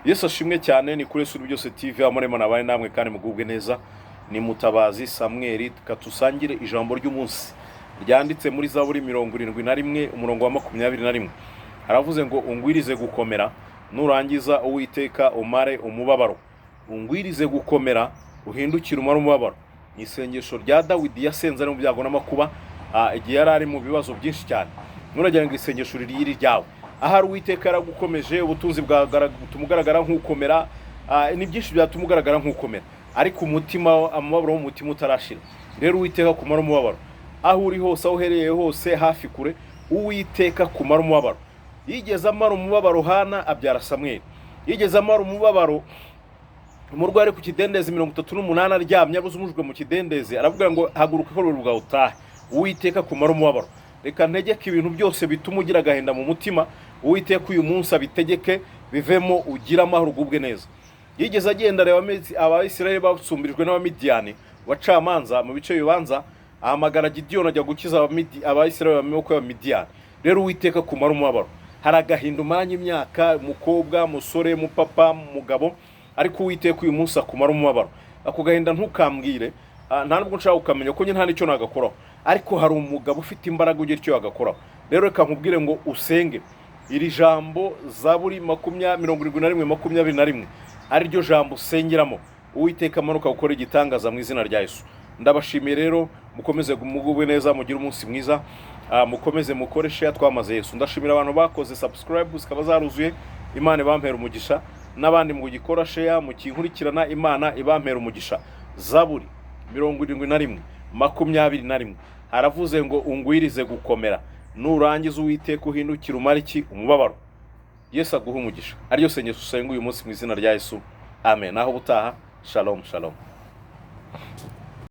Yesu ashimwe cyane. Ni kuri Suri byose TV amurema nabaye namwe kandi mugubwe neza. Ni Mutabazi Samuel, katusangire ijambo ry'umunsi ryanditse muri Zaburi 71 umurongo wa 21. Haravuze ngo ungwirize gukomera, nurangiza Uwiteka umare umubabaro. Ungwirize gukomera, uhindukire umare umubabaro. Ni isengesho rya Dawidi yasenze ari mu byago n'amakuba, igihe yari ari mu bibazo byinshi cyane. Nuragira ngo isengesho riri ryawe, ahari Uwiteka yaragukomeje, ubutunzi bwatumugaragara nk'ukomera, ni byinshi byatumugaragara nk'ukomera, ariko umutima, amababaro w'umutima utarashira. Rero Uwiteka kumara umubabaro, aho uri hose, aho uhereye hose, hafi kure, Uwiteka kumara umubabaro. Yigeze amara umubabaro Hana abyara Samweli. Yigeze amara umubabaro umurwari ku kidendezi 38 aryamye abuze umujwe mu kidendezi, aravuga ngo haguruka ko rubwa utahe. Uwiteka kumara umubabaro. Reka ntegeke ibintu byose bituma ugira agahinda mu mutima, Uwiteka uyu munsi abitegeke bivemo ugira amahoro gubwe neza. Yigeze agenda reba Abayisiraheli basumbirijwe n'Abamidiyani, wacamanza mu bice bibanza, ahamagara Gideyoni ajya gukiza Abayisiraheli bamoko y'Abamidiyani. Rero Uwiteka kumara umubabaro. Hari agahinda umaranye imyaka, umukobwa, musore, mupapa, mugabo, ariko Uwiteka uyu munsi akumara umubabaro. Ako gahinda ntukambwire, nta nubwo nshaka ukamenya ko nta nicyo nagakoraho, ariko hari umugabo ufite imbaraga ugira icyo yagakoraho. Rero reka nkubwire ngo usenge iri jambo Zaburi 71:21 ari ryo jambo usengeramo. Uwiteka amanuka gukora igitangaza mu izina rya Yesu. Ndabashimiye rero, mukomeze mugubwe neza, mugire umunsi mwiza, mukomeze mukore share twamaze Yesu. Ndashimira abantu bakoze subscribe zikaba zaruzuye, Imana ibampera umugisha, n'abandi mu gikora share mukinkurikirana, Imana ibampera umugisha. Zaburi 71:21 haravuze ngo ungwirize gukomera, nurangiza Uwiteka uhindukire umare iki umubabaro. Yesu aguha umugisha. Ariyo sengesho usenga uyu munsi mu izina rya Yesu. Amen. Naho butaha. Shalom shalom.